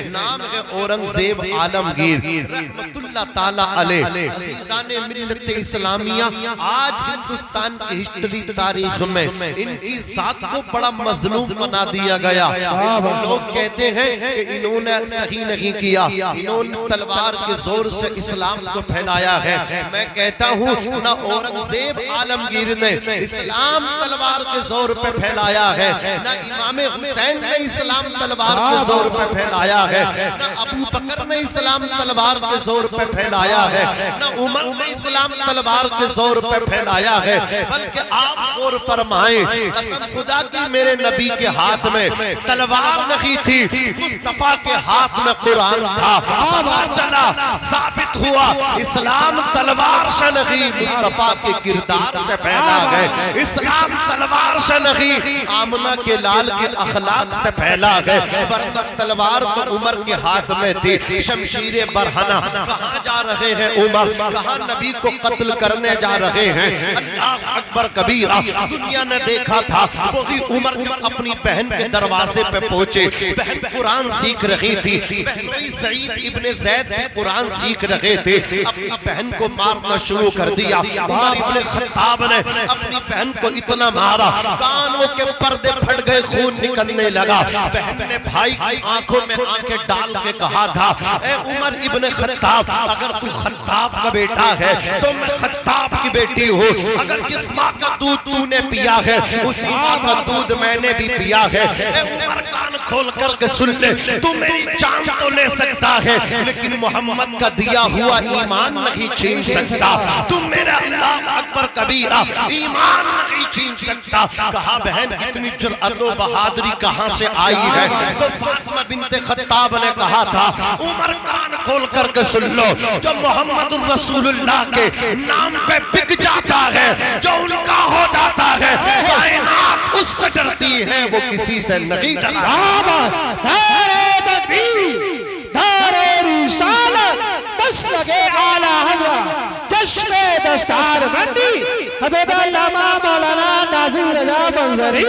नाम है औरंगजेब आलमगीर रहमतुल्लाह ताला अलैह। अज़ीज़ाने मिल्लत इस्लामिया, आज हिंदुस्तान की हिस्ट्री तारीख में इनकी जात को बड़ा मजलूम बना दिया गया। लोग कहते हैं कि इन्होंने सही नहीं किया, इन्होंने तलवार के जोर से इस्लाम को फैलाया है। मैं कहता हूँ ना औरंगजेब आलमगीर ने इस्लाम तलवार के जोर पे फैलाया है, ना इमाम हुसैन ने इस्लाम तलवार के जोर पे फैलाया है, ना अबू बकर ने इस्लाम तलवार के जोर पे फैलाया है, ना उमर ने इस्लाम तलवार के जोर पे फैलाया है। बल्कि आप गौर फरमाएं, कसम खुदा की मेरे नबी के हाथ में तलवार नहीं थी, मुस्तफा के हाथ में कुरान था। पता चला, साबित हुआ, इस्लाम तलवार से नहीं मुस्तफा के किरदार से फैला है। इस्लाम तलवार से नहीं आमना के लाल के अखलाक से फैला है। वरना तलवार तो उमर के हाथ में थी, शमशीर बरहना। कहाँ जा रहे हैं उमर, कहाँ नबी को कत्ल करने जा रहे हैं। अल्लाह अकबर कबीरा, दुनिया ने देखा था। वही उमर जब अपनी बहन के दरवाजे पे पहुंचे, बहन कुरान सीख रही थी, बहनोई सईद इब्ने ज़ैद भी कुरान सीख रहे थे। अपनी बहन को मारना शुरू कर दिया। उमर इब्ने खत्ताब ने अपनी बहन को इतना मारा, कानों के पर्दे फट गए, खून निकलने लगा। बहन ने भाई की आंखों में आंखें डाल के कहा था, ए उमर इब्ने खत्ताब, अगर तू खत्ताब का बेटा है तो मैं खत्ताब की बेटी हूँ। अगर जिस माँ का दूध तूने पिया है उसी माँ का दूध मैंने भी पिया है। ए उमर, कान खोल करके सुन ले, तू मेरी जान तो ले सकता है लेकिन मोहम्मद का दिया हुआ ईमान नहीं छीन सकता। तुम मेरा अल्लाह अकबर कबीरा ईमान नहीं छीन सकता। कहा बहन इतनी जुर्अत व बहादुरी कहां से आई है? तो फातिमा बिनते खत्ताब ने कहा था, उमर कान खोल करके सुन लो, जो मोहम्मद रसूलुल्लाह के नाम पे बिक जाता है, जो उनका हो जाता है, कायनात उससे डरती है, वो किसी से नहीं डरता। बस लगे आला हज़रत चश्मे दस्तार बंदी हज़रत अल्लामा मौलाना नाज़िम रज़ा मंज़री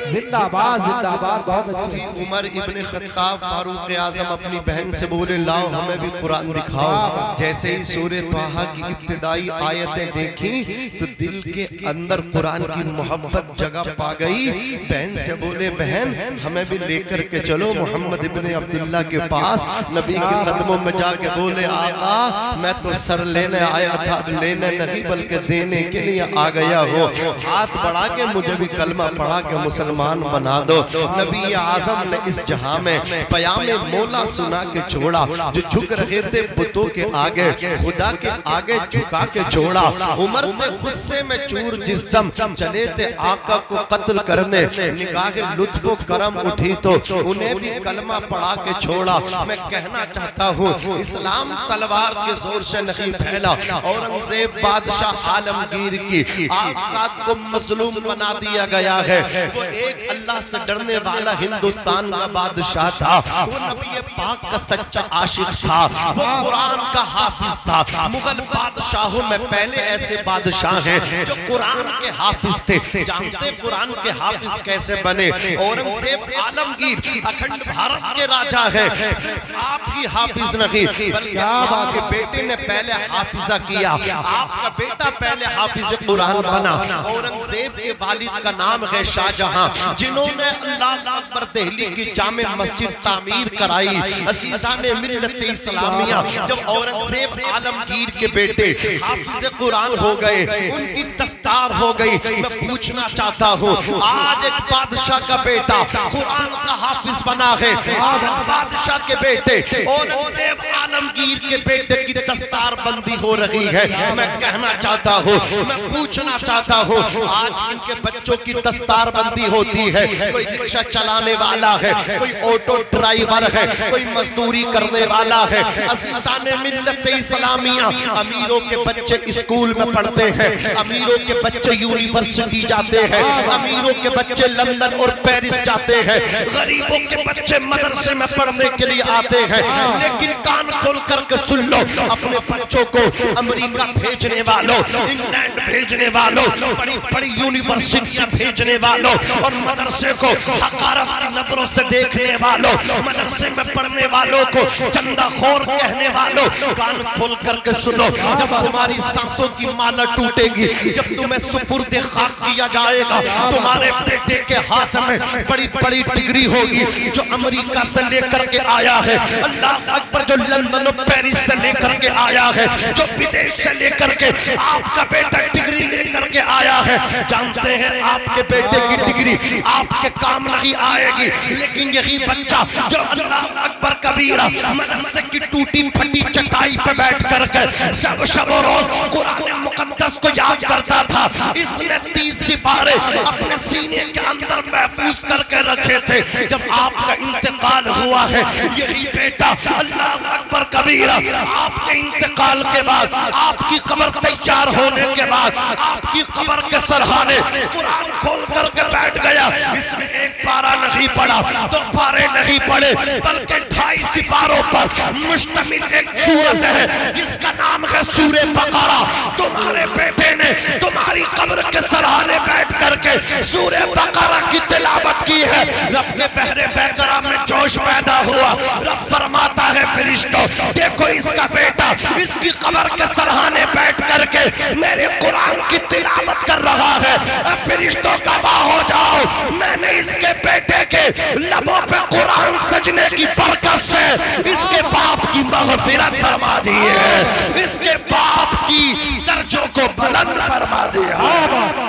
जिंदाबाद जिंदाबाद। बहुत अच्छी। उमर इब्ने खत्ताब फारूक आज़म अपनी बहन से बोले, लाओ हमें भी कुरान दिखाओ। जैसे ही सूरह तहा की इब्तिदाई आयतें देखी तो दिल के अंदर कुरान की मोहब्बत जगह पा गई। बहन से बोले, बहन हमें भी लेकर के चलो मोहम्मद इब्ने अब्दुल्ला के पास। नबी के कदमों में जाके बोले, आका मैं तो सर लेने आया था, लेने नहीं बल्कि देने के लिए आ गया हूँ। हाथ बढ़ा के मुझे भी कलमा पढ़ा के मुसलमान बना दो। नबी आजम ने इस जहां में पयामे मौला सुना के छोड़ा। जो झुक रहे थे बुतों के आगे, खुदा के आगे झुका के छोड़ा। उमर ने गुस्से में चूर जिस दम चले थे आका को कत्ल करने, निगाहे लुत्फो करम उठी तो उन्हें भी कलमा पढ़ा के छोड़ा। मैं कहना चाहता हूँ, इस्लाम तलवार के जोर से नहीं फैला। औरंगजेब बादशाह आलमगीर की आजाद को मजलूम बना दिया गया है। वो एक अल्लाह से डरने वाला हिंदुस्तान का बादशाह था। वो नबी पाक का सच्चा आशिक था। वो कुरान का हाफिज था। मुगल बादशाहों में पहले ऐसे बादशाह हैं जो कुरान के हाफिज थे। जानते कुरान के हाफिज कैसे बने? औरंगजेब आलमगीर अखंड भारत के राजा है। सिर्फ आप ही हाफिज नहीं बल्कि आपके बेटे ने पहले हाफिजा किया। आपका बेटा पहले हाफिज कुरान बना। औरंगजेब के वालिद का नाम है शाहजहां, जिन्होंने अल्लाह अकबर दिल्ली की जामे मस्जिद तामीर कराई। अज़ीज़ाने मिल्लत इस्लामिया, जब औरंगजेब आलमगीर के बेटे हाफिज कुरान हो गए, उनकी दस्तार हो गई। मैं पूछना चाहता हूँ, आज एक बादशाह का बेटा कुरान का हाफिज बना है। आज बादशाह के बेटे औरंगजेब आलमगीर के बेटे की दस्तार बंदी हो रही है। मैं कहना चाहता हूँ, मैं पूछना चाहता हूँ, आज इनके बच्चों की दस्तार बंदी होती है। कोई रिक्शा चलाने वाला है, कोई ऑटो ड्राइवर है, कोई मजदूरी करने वाला है। अज़ीज़ाने मिल्लत इस्लामिया, अमीरों के बच्चे स्कूल में पढ़ते हैं, अमीरों के बच्चे यूनिवर्सिटी जाते हैं, अमीरों के बच्चे लंदन और पेरिस जाते हैं, गरीबों के बच्चे मदरसे में पढ़ने के लिए आते हैं। लेकिन कान खोल करके सुन लो, अपने बच्चों को अमेरिका भेजने वालों, इंग्लैंड भेजने वालों, बड़ी बड़ी यूनिवर्सिटियां भेजने वालों और मदरसे को हकारत की नजरों से देखने वालों, मदरसे में पढ़ने वालों को चंदाखोर कहने वालों, कान खोल करके सुनो। जब तुम्हारी सांसों की माला टूटेगी, जब तुम्हें सुपुर्द खाक किया जाएगा, तुम्हारे बेटे के हाथ में बड़ी बड़ी डिग्री होगी जो अमेरिका से लेकर के आया है, अल्लाह अकबर, जो लंदन और पेरिस से लेकर के आया है, जो विदेश से लेकर के आपका बेटा डिग्री लेकर के आया है। जानते हैं आपके बेटे की डिग्री आपके काम नहीं आएगी, लेकिन यही बच्चा जो अल्लाह अकबर कबीरा मदरसे की टूटी फटी चटाई पे बैठ करके शब रोज कुरान मुकद्दस को याद करता था, इसने 30 सिपारे अपने सीने के अंदर महफूज करके रखे थे। जब आपका इंतकाल हुआ है, यही बेटा अल्लाह अकबर कबीरा आपके इंतकाल के बाद, आपकी कब्र तैयार होने के बाद, आपकी कब्र के सरहाने कुरान खोल करके बैठ गया। इसने एक पारा नहीं पढ़ा, 2 पारे नहीं पढ़े, बल्कि 2.5 सिपारों पर मुश्तमिल एक सूरत है जिसका नाम है सूरे बकरा। तुम्हारे बेटे ने तुम्हारी कब्र के सरहाने बैठ करके सूरे बकरा की तिलावत की है। रब के बहरे बकरा में जोश पैदा हुआ। रब फरमाता है फरिश्तों, देखो इसका बेटा इसकी कब्र के सरहाने बैठ करके मेरे कुरान की तिलावत कर रहा है। अब फरिश्तों गवाह हो जाओ, मैंने इसके बेटे के लबों पे कुरान सजने की बरकत से इसके बाप की मग़फ़िरत फरमा दी है, इसके बाप की दर्जों को बुलंद फरमा दिया।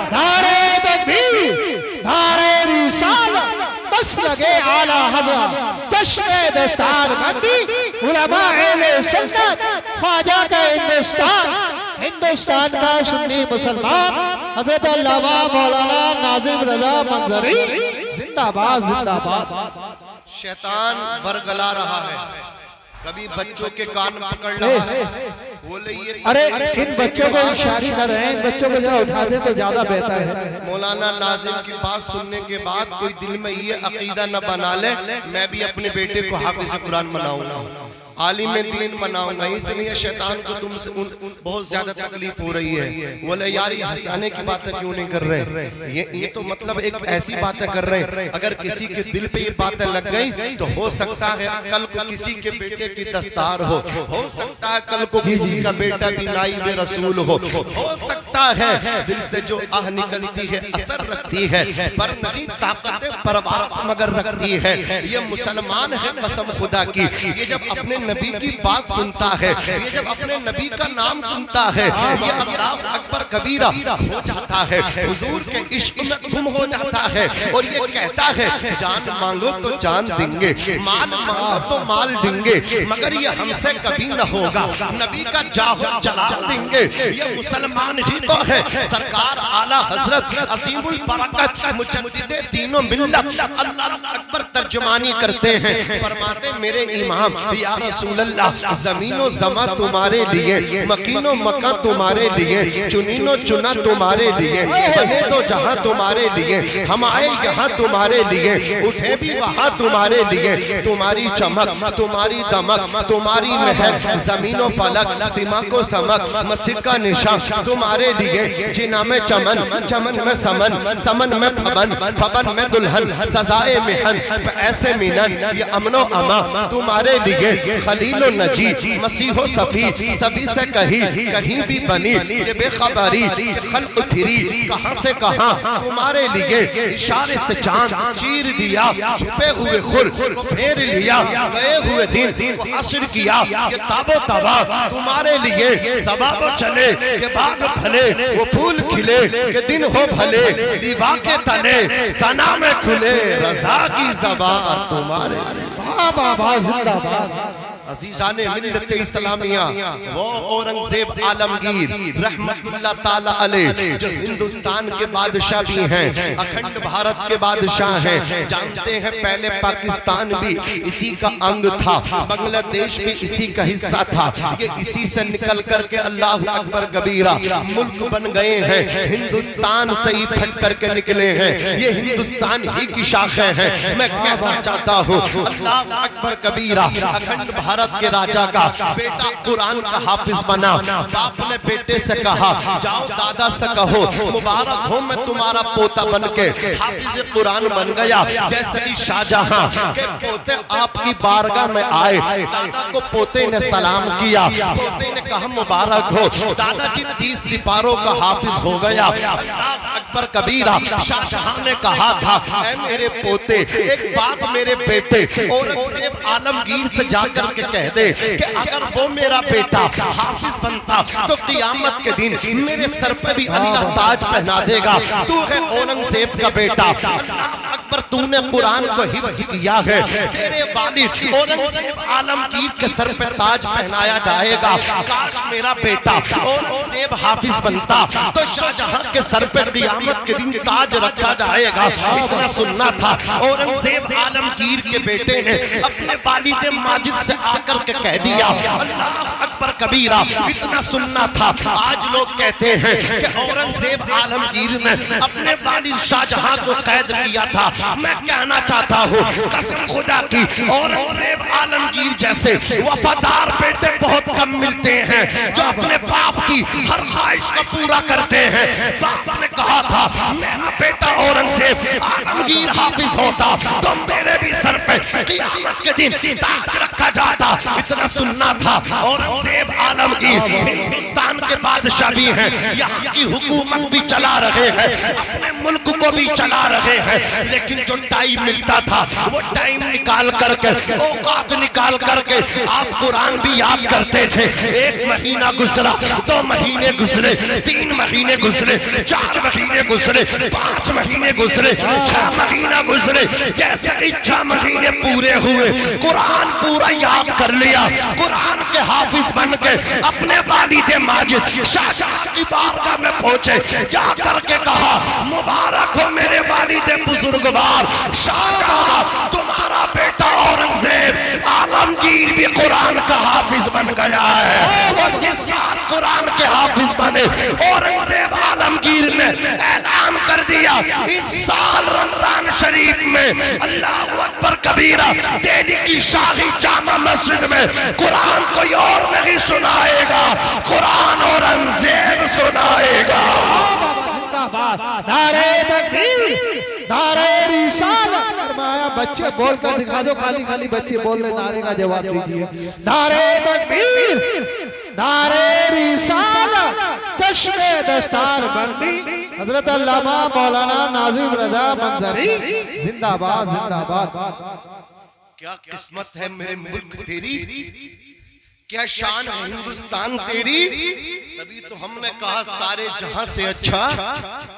धारे तकबीर, धारे रिसालत, बस लगे आला हज़रत, चश्मे दस्तार बंदी, उलमाए सुन्नत, ख्वाजा का हिंदुस्तान का सुन्नी मुसलमान हज़रत अल्लामा मौलाना नाज़िम रज़ा मंजरी जिंदाबाद जिंदाबाद। शैतान बरगला रहा है, कभी बच्चों के कान पकड़ रहा है, बोले ये अरे इन बच्चों को इशारे कर रहे हैं, इन बच्चों को जरा उठा दे तो ज्यादा बेहतर है। मौलाना नाज़िम की बात सुनने के बाद कोई दिल में ये अकीदा न बना ले मैं भी अपने बेटे को हाफिज कुरान बनाऊंगा, आलिम दीन बनाऊंगा, इसलिए शैतान को तुमसे बहुत ज्यादा तकलीफ हो रही है। बोले यार ये हंसाने की बातें क्यों नहीं कर रहे, ये तो मतलब एक ऐसी बातें कर रहे हैं, अगर किसी के दिल पे ये बातें लग गई तो हो सकता है कल को किसी के बेटे की दस्तार हो सकता है कल को किसी का बेटा भी नाइब रसूल हो सकता है दिल से जो आह निकलती है असर रखती है, पर नहीं ताकत परवास मगर रखती है। ये मुसलमान है कसम खुदा की, ये जब अपने नबी की बात सुनता है, ये जब अपने नबी का नाम सुनता है, ये अल्लाह अकबर कबीरा हो जाता है, हुजूर के इश्क में गुम हो जाता है और ये कहता है जान मांगो तो जान देंगे, माल मांगो तो माल देंगे, मगर ये हमसे कभी न होगा, नबी का जाहो जलाल देंगे। ये मुसलमान ही तो है। सरकार आला हजरत असीमुल बरकत मुजद्दिदे दीनो मिल्लत अल्लाह अकबर तर्जुमानी करते हैं, फरमाते मेरे इमाम या रसूल अल्लाह, ज़मीनो ज़मा तुम्हारे लिए, मकीनो मका तुम्हारे लिए, चुनीनो चुना तुम्हारे लिए, बने तो जहां तुम्हारे लिए, हम आए यहाँ तुम्हारे लिए, उठे भी वहां तुम्हारे लिए, तुम्हारी चमक तुम्हारी दमक तुम्हारी महक, जमीनो फलक सीमा को समक, मस्जिद का निशान तुम्हारे लिए, जिना में चमन चमन में समन, समन में फबन, फबन में दुल्हन, सजाए मिहन, ऐसे मिलन, ये अमनो अमा तुम्हारे लिए, खलीलो नजी मसीहो सफी सभी से कहीं भी बनी, ये बेखबरी खल्क फिरी कहां से कहां तुम्हारे लिए, इशारे से चांद चीर दिया, छुपे हुए खुर को फेर लिया, गए हुए दिन को असर किया, ये ताबो तबा तुम्हारे लिए, सबाबो चले के बाग फले, वो फूल खिले के दिन हो भले, दीवा के तले सना में खुले, रज़ा की ज़बान तुम्हारे जिंदाबाद। अज़ीज़ाने मिल्लत इस्लामिया वो औरंगज़ेब आलमगीर रहमतुल्लाह ताला अलैह जो हिंदुस्तान के बादशाह भी हैं, अखंड भारत के बादशाह हैं। जानते हैं पहले पाकिस्तान भी इसी का अंग था, बांग्लादेश भी इसी का हिस्सा था, ये इसी से निकल करके अल्लाह अकबर कबीरा मुल्क बन गए हैं, हिंदुस्तान से ही फट करके निकले हैं, ये हिंदुस्तान ही की शाखें हैं। मैं कहना चाहता हूँ अल्लाह अकबर कबीरा अखंड भारत के राजा का बेटा कुरान का हाफिज बना। बाप ने बेटे से कहा जाओ दादा से कहो मुबारक हो मैं तुम्हारा पोता बनके हाफिज कुरान बन गया। जैसे ही शाहजहां के पोते आपकी बारगाह में आए, दादा को पोते ने सलाम किया। पोते ने कहा मुबारक हो दादाजी 30 सिपारों का हाफिज हो गया। अल्लाह अकबर कबीरा। शाहजहां ने कहा था ऐ मेरे पोते एक बात मेरे बेटे औरंगजेब आलमगीर से जाकर के कह दे कि अगर वो मेरा बेटा हाफिज बनता तो क़यामत के दिन मेरे सर पे भी अल्लाह ताज पहना देगा। तू है औरंगजेब का बेटा, अल्लाह अकबर तूने कुरान को हिफ्ज किया है, तेरे वालिद औरंगजेब आलमगीर के सर पे ताज पहनाया जाएगा। काश मेरा बेटा औरंगजेब हाफिज बनता तो शाहजहां के सर पे क़यामत के दिन ताज रखा जाएगा। इतना सुनना था। औरंगजेब आलमगीर के बेटे ने अपने वालिद माजिद से आकर के कह दिया अल्लाह अकबर कबीरा। इतना सुनना था। आज लोग कहते हैं कि औरंगजेब आलमगीर ने अपने वालिद शाहजहां को कैद किया था। मैं कहना चाहता हूँ कसम खुदा की औरंगजेब आलमगीर जैसे वफादार बेटे बहुत कम मिलते हैं जो अपने बाप की हर ख्वाहिश को पूरा करते हैं। बाप ने कहा था मेरा बेटा औरंगजेब आलमगीर हाफिज होता तो मेरे भी सर पे क़यामत के दिन ताज रखा जाता। इतना सुनना था। औरंगजेब आलमगीर हिंदुस्तान के बादशाह भी हैं, यहाँ की हुकूमत भी चला रहे हैं, अपने मुल्क को भी चला रहे हैं। लेकिन जो टाइम मिलता था वो टाइम निकाल करके औकात निकाल करके आप कुरान भी याद करते थे। 1 महीना गुजरा, 2 महीने गुजरे, 3 महीने गुजरे, 4 महीने गुजरे, 5 महीने गुजरे, 6 महीना गुजरे। जैसे ही 6 महीने पूरे हुए कुरान पूरा याद कर लिया। कुरान के हाफिज बन के अपने वालिद माजिद शाहजहां की बारगाह में पहुंचे। जाकर के कहा मुबारक हो मेरे वालिद बुजुर्गवार शाहजहां, तुम्हारा बेटा औरंगजेब आलमगीर भी कुरान का हाफिज बन गया है। वो जिस साल कुरान के हाफिज बने औरंगजेब आलमगीर ने ऐलान कर दिया इस साल रमजान शरीफ में अल्लाह अकबर कबीरा दिल्ली की शाही जामा मस्जिद में कुरान कोई और नहीं सुनाएगा, कुरान औरंगजेब सुनाएगा। नारे तकबीर, नारे रिसालत। फरमाया बच्चे बोल कर दिखा दो, खाली खाली बच्चे बोल रहे नारे का जवाब दीजिए। नारे तकबीर, नारे रिसालत, चश्मे दस्तार बंदी हजरत अल्लामा मौलाना नाजिम रजा मंजरी जिंदाबाद जिंदाबाद। क्या किस्मत है मेरे मुल्क तेरी, क्या शान है हिंदुस्तान तेरी। तभी तो हमने कहा सारे जहां से अच्छा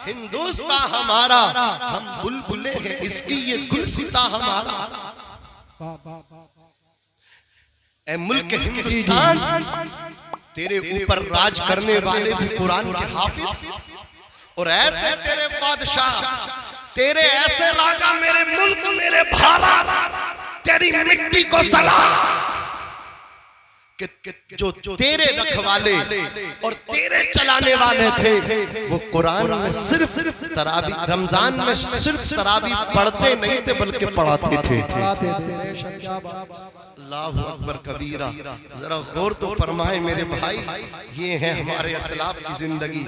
हिंदुस्तान हमारा, हम बुलबुले हैं इसकी ये गुलसिता हमारा। ए मुल्क हिंदुस्तान तेरे ऊपर राज करने वाले भी कुरान के हाफिज, और ऐसे तेरे बादशाह, तेरे ऐसे राजा मेरे मुल्क मेरे भारत, तेरी मिट्टी को सलाम कि जो तेरे रखवाले और तेरे चलाने वाले थे वो कुरान में सिर्फ तरावी, रमजान में सिर्फ तरावी पढ़ते नहीं थे बल्कि पढ़ाते थे। अल्लाहु अकबर कबीरा। जरा गौर तो फरमाए मेरे भाई, ये है हमारे असलाफ की जिंदगी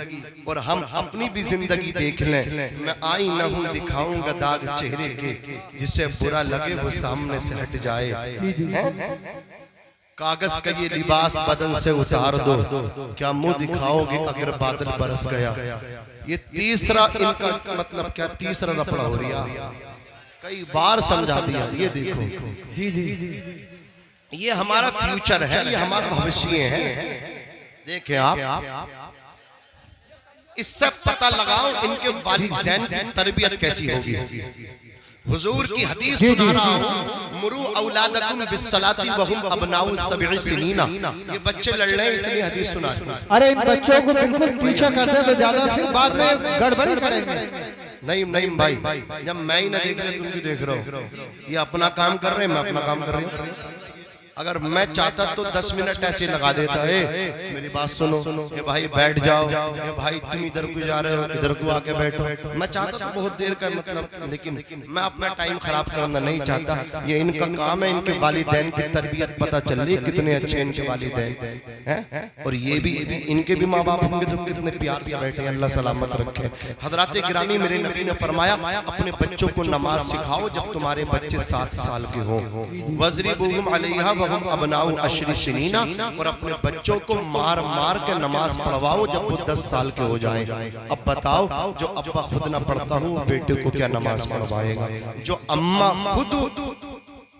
और हम अपनी भी जिंदगी देख लें। मैं आई न हूं दिखाऊंगा दाग चेहरे के, जिससे बुरा लगे वो सामने से हट जाए। कागज का ये लिबास बदन से उतार दो, क्या मुंह दिखाओगे अगर बादल बरस गया। ये तीसरा इनका मतलब क्या, तीसरा रपड़ा हो रहा, कई बार समझा दिया। ये देखो जी जी, ये हमारा फ्यूचर है, ये हमारा भविष्य है। देखें आप, इससे पता लगाओ इनके वालिदैन की तरबियत कैसी होगी। हुजूर की हदीस सुना रहा हूँ, मुरू औलादकुम बिस्सलाती वहुम अबनाउ सब'i सिनीना। ये बच्चे लड़ रहे हैं इसलिए हदीस सुना रहा हूं। अरे इन बच्चों को बिल्कुल पीछा करते तो ज्यादा फिर बाद में गड़बड़ी करेंगे। नहीं नहीं भाई, जब मैं ही ना देख रहे तुम भी देख रहे हो। ये अपना काम कर रहे हैं, मैं अपना काम कर रही हूँ। अगर मैं चाहता तो 10 मिनट ऐसे लगा देता है। मेरी बात सुनो, ए भाई बैठ जाओ, ए भाई तुम इधर को जा रहे हो इधर को आके बैठो। मैं चाहता तो बहुत देर का मतलब, लेकिन मैं अपना टाइम खराब करना नहीं चाहता। ये इनका काम है, इनके वालिदैन की तरबियत पता चल रही है कितने अच्छे इनके वालिदैन हैं। और ये भी इनके भी माँ बाप होंगे तो कितने प्यार से बैठे, अल्लाह सलामत रखे। हजरात गिरामी, मेरे नबी ने फरमाया अपने बच्चों को नमाज सिखाओ जब तुम्हारे बच्चे 7 साल के हों। वज़रिबूहुम अलैहा वहुम अबनाउ अशरी सिनीना, और अपने बच्चों को मार मार के नमाज पढ़वाओ जब वो 10 साल के हो जाएं। अब बताओ, जो अब्बा खुद ना पढ़ता हो वो बेटे को क्या नमाज पढ़वाएगा? जो अम्मा खुद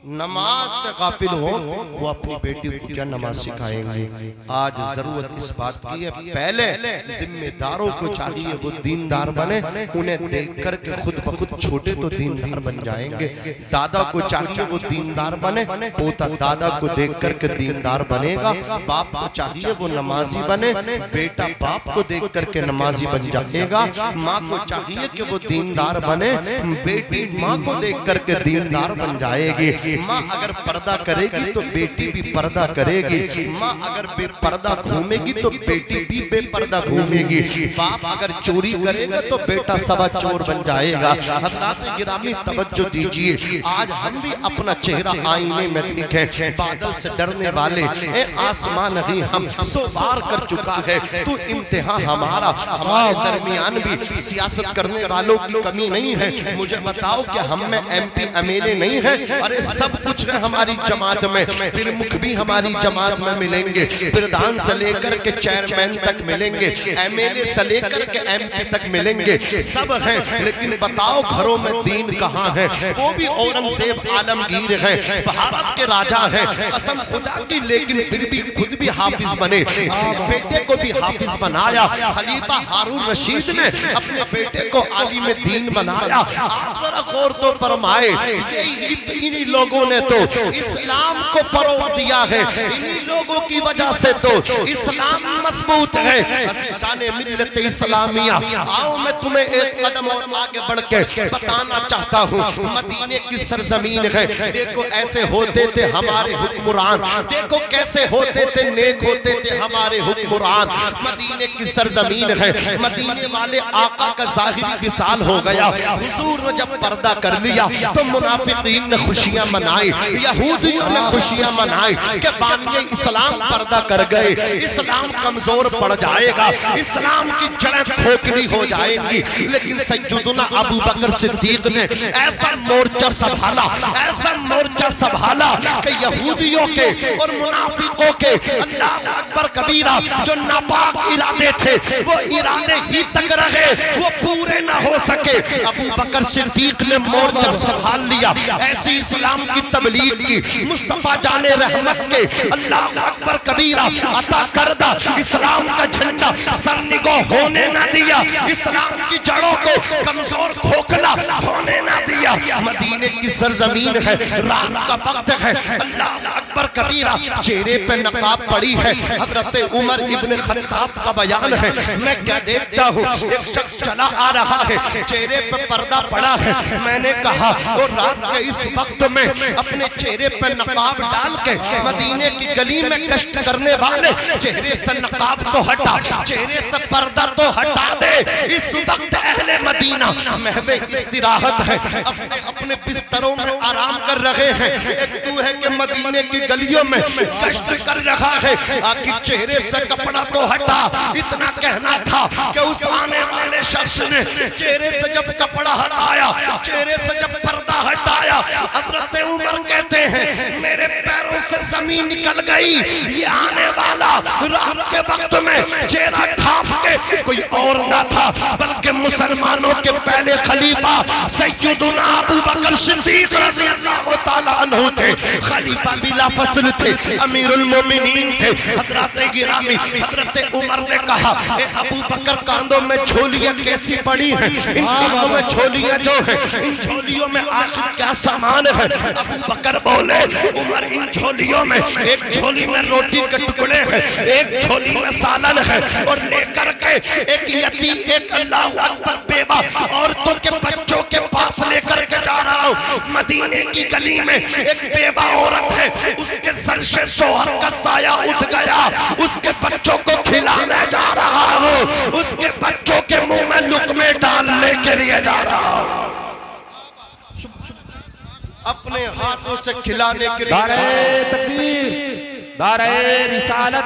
नमाज से गाफिल हो वो अपनी बेटी को क्या नमाज सिखाएंगे? आज जरूरत इस बात की है, पहले जिम्मेदारों को चाहिए वो दीनदार बने, उन्हें देख कर के खुद ब खुद छोटे तो दीनदार बन जाएंगे। दादा को चाहिए वो दीनदार बने, पोता दादा को देख कर के दीनदार बनेगा। बाप को चाहिए वो नमाजी बने, बेटा बाप को देख कर के नमाजी बन जाएगा। माँ को चाहिए कि वो दीनदार बने, बेटी माँ को देख कर के दीनदार बन जाएगी। माँ अगर पर्दा करेगी तो बेटी भी पर्दा करेगी। माँ अगर बेपर्दा घूमेगी तो बेटी भी बेपर्दा घूमेगी। बाप अगर चोरी करेगा तो बेटा सवा चोर बन जाएगा। हज़रात गिरामी तवज्जो दीजिए, आज हम भी अपना चेहरा आईने में देखें। बादल से डरने वाले ए आसमान ही हम 100 बार कर चुका है, तो इम्तिहान हमारा। हमारे दरमियान भी सियासत करने वालों की कमी नहीं है। मुझे बताओ कि हम में MP MLA नहीं है? अरे सब कुछ है हमारी जमात में। प्रमुख भी हमारी जमात में मिलेंगे, प्रधान से लेकर के चेयरमैन तक मिलेंगे, MLA से लेकर के MP तक मिलेंगे, सब हैं। लेकिन बताओ घरों में दीन कहाँ है? वो भी औरंगजेब आलमगीर है, भारत के राजा हैं, कसम खुदा की, लेकिन फिर भी खुद भी हाफिज बने, बेटे को भी हाफिज बनाया। खलीफा हारून रशीद ने अपने बेटे को आलिम दीन बनाया। आप जरा गौर तो फरमाए, इन्हीं लोगों ने तो इस्लाम को फरोग दिया है, इन्हीं लोगों की वजह से तो इस्लाम मजबूत है। अज़ीज़ाने मिल्लत इस्लामिया, आओ मैं तुम्हें एक कदम और आगे बढ़ के बताना चाहता हूँ। मदीने की सरजमीन है, देखो ऐसे होते थे हमारे हुक्मरान, देखो कैसे होते थे नेक होते थे हमारे हुक्मरान। मदीने की सरजमीन है, मदीने वाले आका का ज़ाहिरी विसाल हो गया। हुजूर ने जब पर्दा कर लिया तो मुनाफिकीन ने खुशियां मनाई, यहूदियों ने खुशियां मनाई कि बानिए इस्लाम पर्दा कर गए, इस्लाम कमजोर पड़ जाएगा, इस्लाम की जड़ें खोखली हो जाएंगी। लेकिन सैयदना अबू बकर सिद्दीक ने ऐसा मोर्चा संभाला, ऐसा मोर्चा संभाला कि यहूदियों के और मुनाफिकों के अल्लाह अकबर कबीरा जो नापाक इरादे थे वो इरादे ही तक रहे, वो पूरे ना हो सके। अबू बकर सिद्दीक ने मोर्चा संभाल लिया, ऐसी इस्लाम की तबलीग की, मुस्तफा जाने रहमत के अल्लाह अकबर कबीरा अता करदा इस्लाम का झंडा सरनिगो होने ना दिया, इस्लाम की जड़ों को कमजोर खोखला होने ना दिया। मदीने की सरजमीन है, रात का वक्त है, अल्लाह अकबर कबीरा चेहरे पे नकाब पड़ी है। हजरत उमर इब्न खत्ताब का बयान है, मैं क्या देखता हूँ, एक शख्स चला आ रहा है, चेहरे पे पर्दा पड़ा है। मैंने कहा और रात के इस वक्त में अपने चेहरे पे नकाब डाल के मदीने की गली में कष्ट करने वाले चेहरे से नकाब तो हटा, चेहरे से पर्दा तो हटा दे। इस वक्त अहले मदीना महवे इस्तिराहत है, अपने अपने बिस्तरों में आराम कर रहे हैं। एक तू है कि मदीने की गलियों में कष्ट कर रहा है, आखिर चेहरे से कपड़ा तो हटा। इतना कहना था कि उस आने वाले शख्स ने चेहरे से जब कपड़ा हटाया, चेहरे से जब पर्दा हटाया, हजरत उमर कहते हैं मेरे पैरों से जमीन निकल गई। ये आने वाला रात के वक्त में चेहरा ढांप के कोई और ना था बल्कि मुसलमानों के पहले खलीफा सैयदना अबू बकर सिद्दीक रज़ी अल्लाह ताला अन्हु थे। खलीफा बिला फसल थे, अमीरुल मोमिनीन थे। हजरत गिरामी हजरत उमर ने कहा ए अबू बकर कांधों में झोलियां कैसी पड़ी हैं, इन कांधों में झोलियां जो हैं, इन झोलियों में आखिर क्या सामान है? अबू बकर बोले उमर इन झोलियों झोलियों में, एक झोली में रोटी के टुकड़े हैं, एक झोली में सालन है, और लेकर के एक यतीम, एक अल्लाह अकबर बेवा औरतों के बच्चों के पास लेकर के जा रहा हूँ। मदीने की गली में एक बेवा औरत है, उसके सर से शोहर का साया उठ गया, उसके बच्चों को खिलाने जा रहा हूँ, उसके बच्चों के मुंह में लुक़मे डालने के लिए जा रहा हूँ, अपने हाथों से खिलाने के लिए। दारे तकबीर, दारे रिसालत,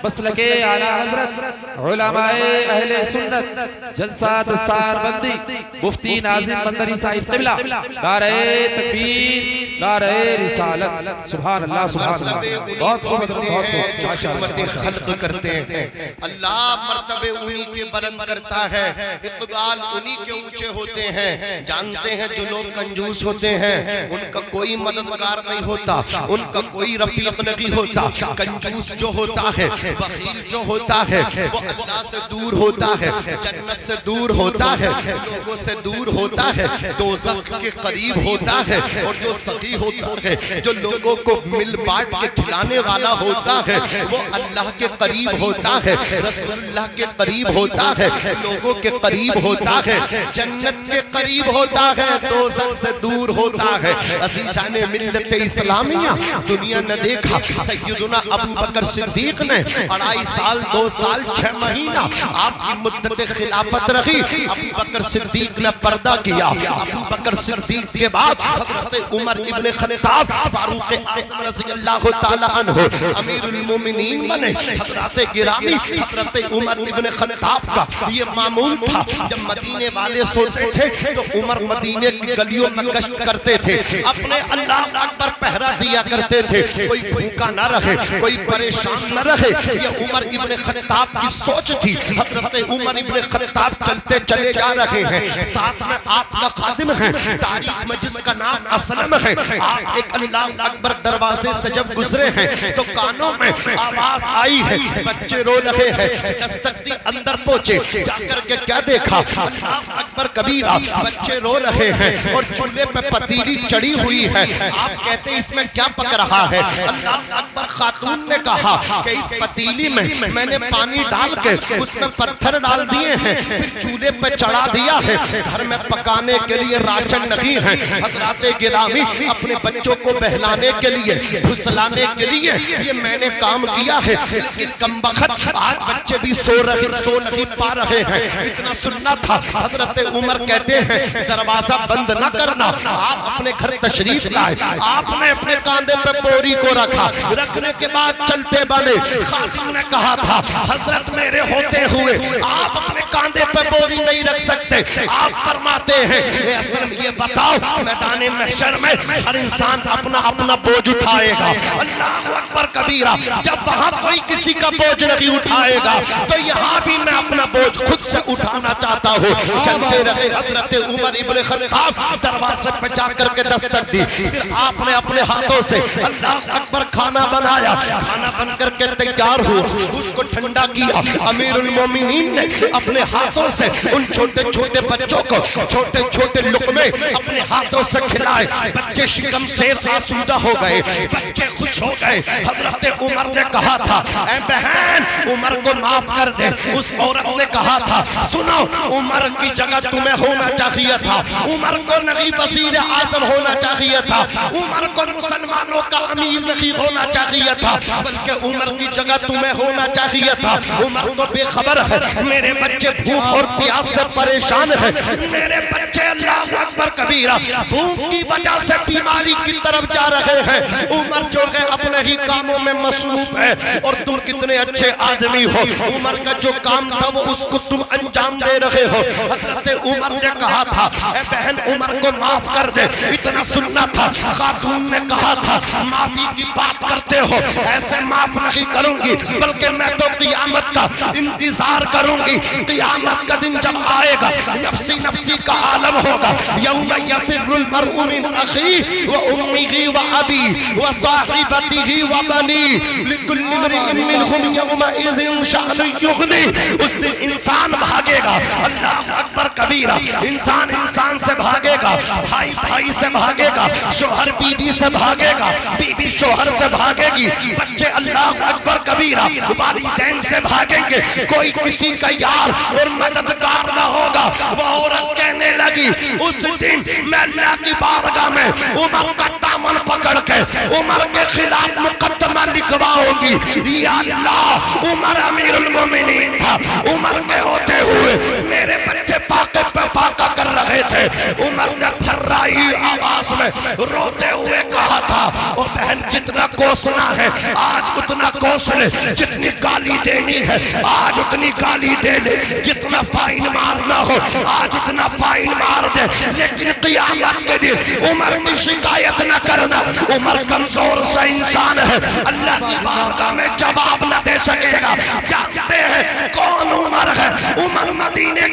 मसलके आला हजरत, उलमाए अहले सुन्नत, जलसा दस्तारबंदी, मुफ्ती नाजिम बंदरी साहिब क़िबला। दारे तकबीर, दारे रिसालत। सुभान अल्लाह, सुभान अल्लाह। बहुत खूब, बहुत खूब, माशाअल्लाह। खल्क़ करते हैं, अल्लाह मर्तबे उन्हीं के बुलंद करता है, इक़बाल उन्हीं के ऊंचे होते हैं। जानते हैं जो लोग कंजूस होते हैं उनका कोई मददगार नहीं होता, उनका कोई रफीक नहीं होता। कंजूस जो होता है, बखील जो होता है, वो अल्लाह से दूर होता है, जन्नत से दूर होता है, लोगों से दूर होता है, दोज़ख के करीब होता है। और जो सखी होता है, जो लोगों को मिल बांट के खिलाने वाला होता है, वो अल्लाह के करीब होता है, रसूलुल्लाह के करीब होता है, लोगों के करीब होता है, जन्नत के करीब होता है, दोज़ख से दूर होता है। अज़ीज़ाने मिल्लत इस्लामिया दुनिया ने देखा, सैयदुना अबू बकर सिद्दीक ने 2.5 साल 2 साल 6 महीना आपकी मुद्दत खिलाफत रखी। अबू बकर सिद्दीक ने पर्दा किया। अबू बकर सिद्दीक के बाद हजरत उमर इब्ने खत्ताब फारूक आज़म रज़ियल्लाहु ताला अन्हु अमीरुल मोमिनीन बने। हजरत गिरामी हजरत उमर इब्ने खत्ताब का ये मामूल था, जब मदीने वाले सोते थे तो उमर मदीने की गलियों में गश्त करते थे, अपने अल्लाह अकबर पहरा दिया करते थे, कोई भूखा न रहे, कोई परेशान न रहे। ये उमर इब्ने खत्ताब की सोच थी। हजरत उमर इब्ने खत्ताब चलते चले जा रहे हैं, साथ में आपका खादिम है, तारीख में जिसका नाम असलम है। आप एक अल्लाह अकबर दरवाजे से जब गुजरे हैं तो कानों में आवाज आई है, बच्चे रो रहे हैं। दस्तक दी, अंदर पहुंचे, जाकर के क्या देखा, अल्लाह अकबर कबीरा, बच्चे रो रहे हैं और चूल्हे पे पतीली चढ़ी हुई है। आप कहते हैं इसमें क्या पक रहा है? अल्लाह अकबर खातून ने कहा कि इस पतीली में मैंने पानी डाल के उसमें पत्थर डाल दिए हैं, फिर चूल्हे पे चढ़ा दिया है, घर में पकाने के लिए राशन नहीं है। हजरात गिरामी अपने बच्चों को बहलाने के लिए, फुसलाने के लिए ये मैंने काम किया है, लेकिन कमबख्त आज बच्चे भी सो नहीं पा रहे हैं। इतना सुनना था। हजरत उमर कहते हैं दरवाजा बंद न करना। आप अपने घर तशरीफ लाए, आपने अपने कांधे पे बोरी को रखा, रखने के बाद चलते बने। खादिम ने कहा था हजरत मेरे होते हुए आप अपने कांधे पे बोरी नहीं रख सकते। आप फरमाते हैं असलम ये बताओ मैदान महशर में हर इंसान अपना अपना बोझ उठाएगा। अल्लाह अकबर कबीरा, जब वहां कोई किसी का बोझ नहीं उठाएगा तो यहाँ भी मैं अपना बोझ खुद से उठाना चाहता हूँ। चलते रहे। हजरत उमर इब्ने खत्ताब दरवाजे पे जाकर के दस्तक दी, फिर आपने अपने हाथों से अल्लाह अकबर खाना बनाया। खाना बनकर के तैयार हुआ, उसको ठंडा किया। अमीरुल मोमिनीन ने अपने हाथों से उन छोटे छोटे बच्चों को छोटे छोटे लुक़मे अपने हाथों से खिलाए। बच्चे शिकम से आसूदा हो गए, बच्चे खुश हो गए। हजरत उमर ने कहा था ऐ बहन उमर को माफ कर दे। उस औरत ने कहा था सुनो उमर की जगह तुम्हें होना चाहिए था, उमर को नहीं वज़ीर आज़म होना चाहिए था, उमर को मुसलमानों का अमीर नहीं होना चाहिए था, बल्कि उमर की जगह तुम्हें होना चाहिए था। उमर को बेखबर है मेरे बच्चे भूख और प्यास से परेशान है, मेरे बच्चे अल्लाह अकबर कबीरा भूख की वजह से बीमारी की तरफ जा रहे हैं। उमर जो है अपने ही कामों में मसरूफ है और तुम कितने अच्छे आदमी हो, उमर का जो काम था वो उसको तुम अंजाम दे रहे हो। हजरत उमर ने कहा था ए बहन उमर को माफ कर दे। इतना सुनना था। खातून ने कहा था माफी की बात करते हो ऐसे माफ नहीं करूंगी, बल्कि मैं तो क़यामत का इंतजार करूंगी। क़यामत का दिन जब आएगा, नफ्सी नफ्सी का आलम होगा। यौम यफिरुल मर्उ मिन अखी व उम्मिही व अबी व साहिबतिही व बनी लिकुल्लि इम्रिइन मिनहुम यौमइज़िन शअनुन युग़नी। उस दिन इंसान भागेगा, अल्लाहु अकबर कबीरा, इंसान इंसान से भागेगा, भाई भाई से भागेगा, शोहर बीबी से भागेगा, बीबी शोहर से भागेगी, बच्चे अल्लाहु अकबर कबीरा वालिदैन से भागेंगे। कोई किसी का यार और मददगार न होगा। वो औरत कहने लगी, उस दिन मैं अल्लाह की बारगाह में उमर का दामन पकड़ के उमर के खिलाफ मुकदमा लिखवाऊंगी। या अल्लाह, उमर अमीरुल मोमिनीन था, उमर के होते हुए मेरे बच्चे फाके पे फाका कर रहे थे। उमर ने फर्राई आवाज में रोते हुए कहा था, ओ बहन जितना कोसना है आज उतना कोस ले, जितनी गाली देनी है आज उतनी गाली दे ले, जितना फाइन मारना हो आज उतना फाइन मार दे, लेकिन क़यामत के दिन उमर की शिकायत न करना। उमर कमजोर सा इंसान है, अल्लाह की बारगाह में जवाब न दे सकेगा। जानते हैं कौन उमर है? उमर मदीने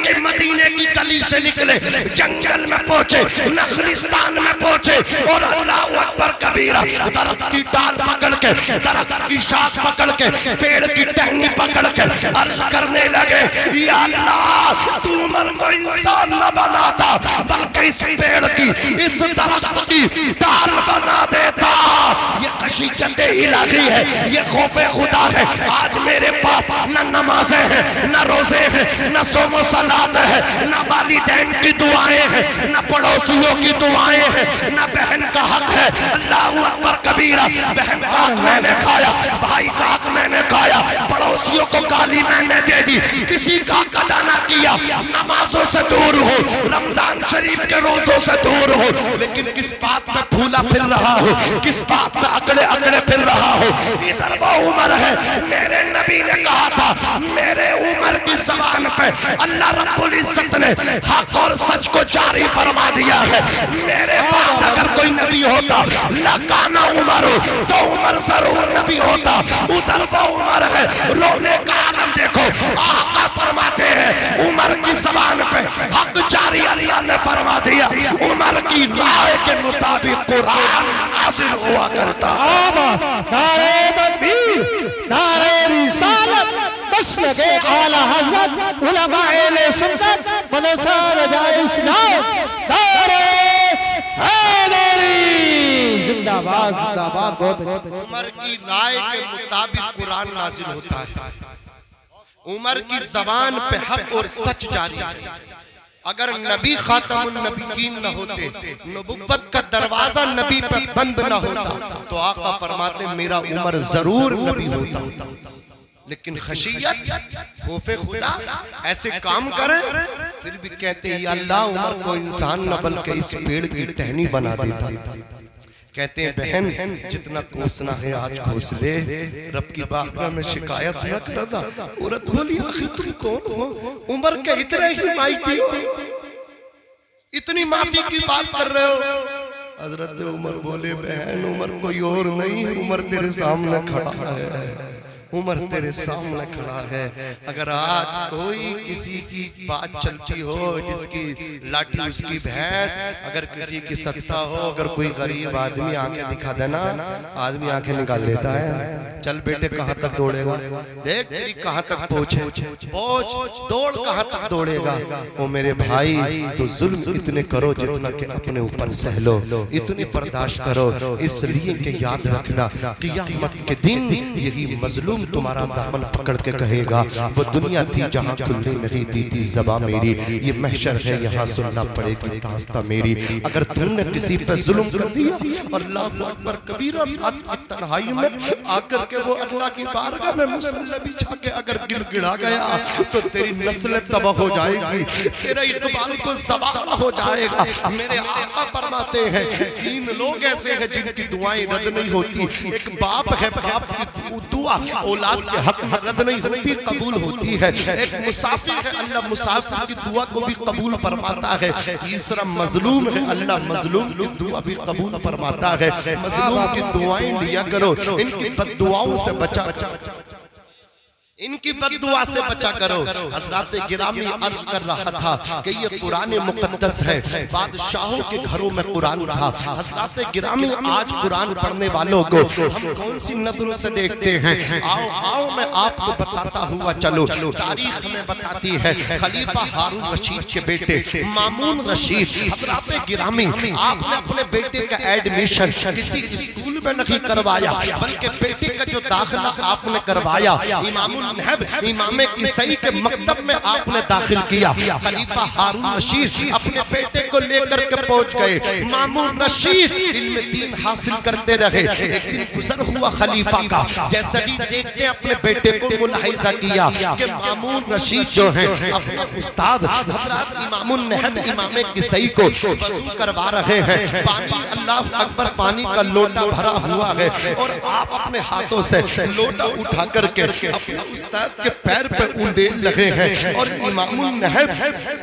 की गली से निकले, जंगल में पहुंचे, नखलिस्तान में पहुंचे और अल्लाहु अकबर कबीरा दरख्त की डाल पकड़ के, दरख्त की शाख पकड़ के, पेड़ की टहनी पकड़ के अर्ज करने लगे, या अल्लाह, तू उमर को इंसान न बनाता बल्कि इस पेड़ की, इस दरख्त की डाल बना देता। ये खशीयत इलाही है, ये खौफे खुदा है। आज मेरे पास न नमाजें हैं, न रोजे हैं, न सोमो सलात है, न वालिदैन की दुआएं हैं, न पड़ोसियों की दुआएं हैं, न बहन का हक है। अल्लाहु अकबर कबीरा, बहन का हक मैंने खाया, भाई का हक मैंने खाया, पड़ोसियों को गाली मैंने दे दी, किसी का अदा ना किया, नमाजों से दूर हो, रमजान शरीफ के रोजों से दूर हो, लेकिन किस बात पे फूला फिर रहा हो, किस बात पे अकड़े अकड़े फिर रहा हो। इधर वो उमर है, मेरे नबी ने कहा था, मेरे उमर की ज़बान पे अल्लाह रब्बुल इज्जत ने हक और सच को जारी फरमा दिया है। मेरे बाद अगर कोई नबी होता लकाना उमर, तो उमर जरूर नबी होता। उधर वो उमर है, रोने का आलम देखो, आका फरमाते हैं उमर की ज़बान पे हक जारी अल्लाह ने फरमा दिया। उमर की राय के मुताबिक कुरान नाज़िल हुआ करता। नारे तकबीर, नारे रिसालत, बस लगे आला हज़रत उलमाए सुन्नत, मदरसा रजाए इस्लाम, नारे हैदरी जिंदाबाद जिंदाबाद। बहुत उमर की राय के मुताबिक कुरान नाजिल होता है। उमर की जबान पे हक और सच जारी है। अगर नबी खातमुन नबीयीन न होते, नबुव्वत का दरवाजा नबी पे बंद न होता, तो आका फरमाते मेरा उमर जरूर नबी होता। लेकिन खशियत, खौफे खुदा, ऐसे काम करें, फिर भी कहते हैं अल्लाह उमर को इंसान न बल्कि इस पेड़ की टहनी बना देता। कहते हैं बहन जितना कोसना है आज कोस ले, रब की बारगाह में शिकायत न करना। औरत बोली आखिर तुम कौन हो? उमर के इतने ही माइती हो, इतनी माफी की बात कर रहे हो? हजरत उमर बोले बहन उमर कोई और नहीं, उमर तेरे सामने खड़ा है, उमर तेरे सामने खड़ा है। अगर आज कोई किसी की बात चलती हो, जिसकी लाठी उसकी भैंस, अगर किसी की सत्ता हो, अगर कोई गरीब आदमी आंखें दिखा देना, आदमी आंखें निकाल लेता है। चल बेटे कहाँ तक दौड़ेगा, देख तेरी कहाँ तक पहुंच, दौड़ कहाँ तक दौड़ेगा। ओ मेरे भाई, तो जुल्म इतने करो जितना कि अपने ऊपर सह लो, इतनी बर्दाश्त करो। इसलिए कि याद रखना क़यामत के दिन यही मजलूम तुम्हारा दामन पकड़ के कहेगा, वो दुनिया थी जहां खुलने नहीं दी थी ज़बां मेरी, ये महशर है यहाँ सुनना पड़ेगी दास्तां मेरी। अगर तुमने किसी पे जुल्म कर दिया और अल्लाहु अकबर कबीरा, रात की तन्हाई में आकर के वो अल्लाह की बारगाह में मुसल्ला बिछा के अगर गिड़गिड़ा गया, तो तेरी नस्ल तबाह हो जाएगी, तेरे इकबाल को सवाल हो जाएगा। मेरे आका फरमाते हैं 3 लोग ऐसे हैं जिनकी दुआएं रद्द नहीं होती। एक बाप है, बाप की वो दुआ औलाद के हक में रद्द नहीं होती, कबूल होती है। एक मुसाफिर है, अल्लाह मुसाफिर की दुआ को भी कबूल फरमाता है। तीसरा मजलूम है, अल्लाह मजलूम की दुआ भी कबूल फरमाता है। मजलूम की दुआएं लिया करो, इनकी बद्दुआओं से बचा करो, इनकी बद्दुआ से बचा करो। हजरत गिरामी अर्ज कर रहा था कि ये कुरान मुकद्दस है, बादशाहों के घरों में कुरान था। हजरत गिरामी आज कुरान पढ़ने वालों को हम कौन सी नजरों से देखते हैं? आओ आओ मैं आपको बताता हुआ चलो। तारीख में बताती है खलीफा हारून रशीद के बेटे मामून रशीद। हजरत गिरामी आपने अपने बेटे का एडमिशन किसी स्कूल में नहीं करवाया, बल्कि बेटे का जो दाखिला आपने करवाया इमाम किसई के मकतब में आपने दाखिल किया। खलीफा हारून रशीद अपने बेटे को लेकर के पहुंच गए। मामून रशीद इल्म दीन हासिल करते रहे। एक दिन गुजर हुआ खलीफा का, जैसे ही देखते अपने बेटे को मुलाहिजा किया कि मामून रशीद जो है अपने उस्ताद हजरत इमामुन नहब इमाम किसई को वजू करवा रहे हैं। पानी, अल्लाह अकबर, पानी का लोटा भरा हुआ है और आप अपने हाथों से लोटा उठा करके अपने उस्ताद के पैर पे उंडेल लगे हैं। और इमामुन नहब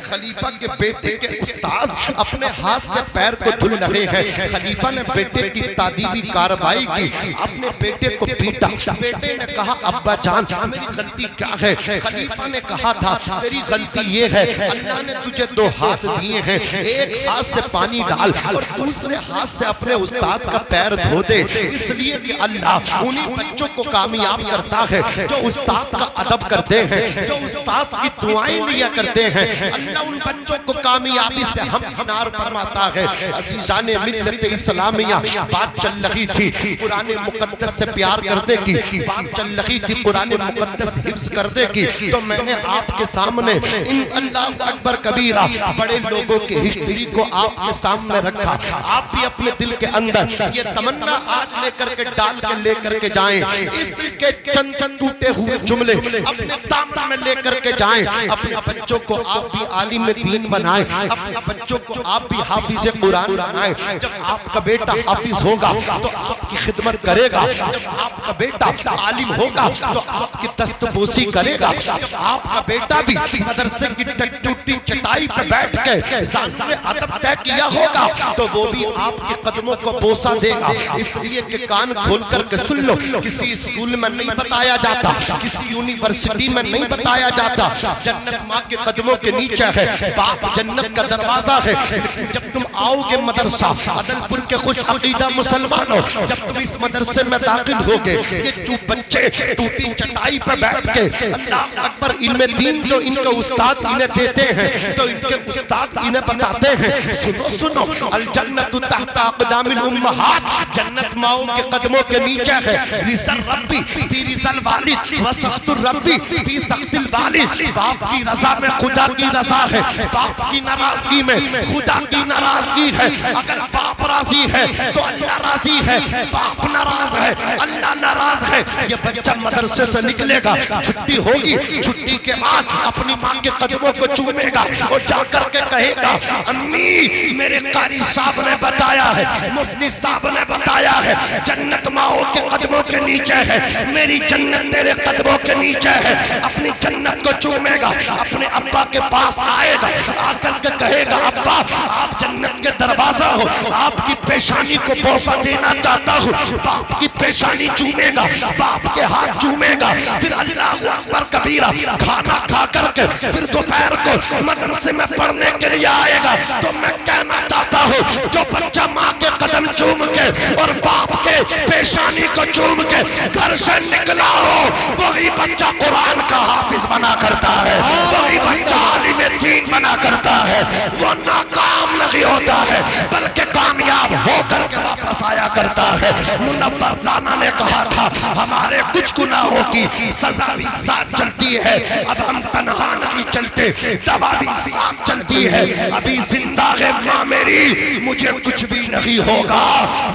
खलीफा के बेटे के उस्ताद अपने हाथ से पैर को धुल रहे हैं। खलीफा ने बेटे की तादीबी कार्रवाई की, अपने बेटे को पीटा। बेटे ने कहा अब्बा जान मेरी गलती क्या है? खलीफा ने कहा था तेरी गलती ये है, अल्लाह ने तुझे दो हाथ दिए हैं, एक हाथ से पानी डाल और दूसरे हाथ से अपने उस्ताद का पैर धो दे, इसलिए कि अल्लाह उन्हीं बच्चों को कामयाब करता है जो उस्ताद का अदब करते हैं, जो उस्ताद की दुआएं लिया करते हैं। अल्लाह उन बच्चों को कामयाबी से हमकिनार फरमाता है। अज़ीज़ाने मिल्लत इस्लामिया, बात चल रही थी कुरान मुकद्दस से प्यार करने की, बात चल रही थी कुरान मुकद्दस हिफ्ज़ करने की, तो मैंने आपके सामने इन अल्लाह अकबर कबीरा बड़े लोगों की हिस्ट्री को आपके सामने रखा। आप भी अपने दिल के अंदर ये तमन्ना आज लेकर के डाल के लेकर के जाएं, इसके चंद टूटे हुए जुमले अपने दामन में लेकर के जाएं। अपने बच्चों को आप भी आलिम दीन बनाएं, अपने बच्चों को आप भी हाफिज कुरान बनाएं। जब आपका बेटा हाफिज होगा तो आपकी खिदमत करेगा, जब आपका बेटा आलिम होगा तो आपकी दस्तबोसी करेगा, जब आपका बेटा भी मदरसे की टूटी चटाई पे बैठ के सामने अदब तय किया होगा तो वो भी आपके कदमों को बोसा देगा। इसलिए कि कान खोल करके सुन लो, किसी स्कूल में नहीं बताया जाता, किसी यूनिवर्सिटी में नहीं बताया जाता जन्नत माँ के कदमों के नीचे है, बाप जन्नत का दरवाजा है। लेकिन जब तुम आओगे मदरसा अदलपुर के खुश अकीदा मुसलमानों, जब तुम इस मदरसे में दाखिल होगे, ये जो बच्चे टूटी चटाई पे बैठ के अल्लाह अकबर इल्म दीन जो इनके उस्ताद इन्हें देते हैं, तो इनके उस्ताद इन्हें बताते हैं सुनो सुनो अल जन्नतु तहता अक़दामिल उम्महात, जन्नत माओं के कदमों के नीचे है। रिज़ल रब्बी फी रिज़ल वालिद व सख्तुर रब्बी फी सख्तिल वालिद, बाप की रजा में खुदा की रजा है, बाप की नाराजगी में खुदा की नाराजगी है। अगर बाप राजी है तो अल्लाह राजी है, बाप नाराज है अल्लाह नाराज है। ये बच्चा मदरसे से निकलेगा, छुट्टी होगी, छुट्टी के बाद अपनी माँ के कदमों को चूमेगा और जाकर के कहेगा अम्मी मेरे कारी साहब ने बताया है, मुफ्ती साहब ने बताया है जन्नत माओं के कदमों के नीचे है, मेरी जन्नत तेरे कदमों के नीचे है। अपनी जन्नत को चूमेगा, अपने अब्बा के पास आएगा, आकर के कहेगा अब्बा आप जन्नत के दरवाजा हो, आपकी पेशानी को बोसा देना चाहता हूँ। बाप की पेशानी चूमेगा, बाप के हाथ चूमेगा, फिर अल्लाह अकबर कबीरा खाना खा करके फिर दोपहर को मदरसे में पढ़ने के लिए आएगा। तो मैं कहना चाहता हूँ जो बच्चा माँ के कदम चूम के और बाप के पेशानी को चूम के घर से निकला हो, वही बच्चा कुरान का हाफिज बना करता है, वही बच्चा आलिम दीन बना करता है। वो नाकाम नहीं होता है बल्कि कामयाब होकर के वापस आया करता है। मुनव्वर राना ने कहा था हमारे कुछ गुनाहों की सजा भी साथ चलती है, अब हम तन्हा नहीं चलते, दवा भी साथ चलती है। अभी जिंदा है माँ मेरी, मुझे कुछ भी नहीं होगा,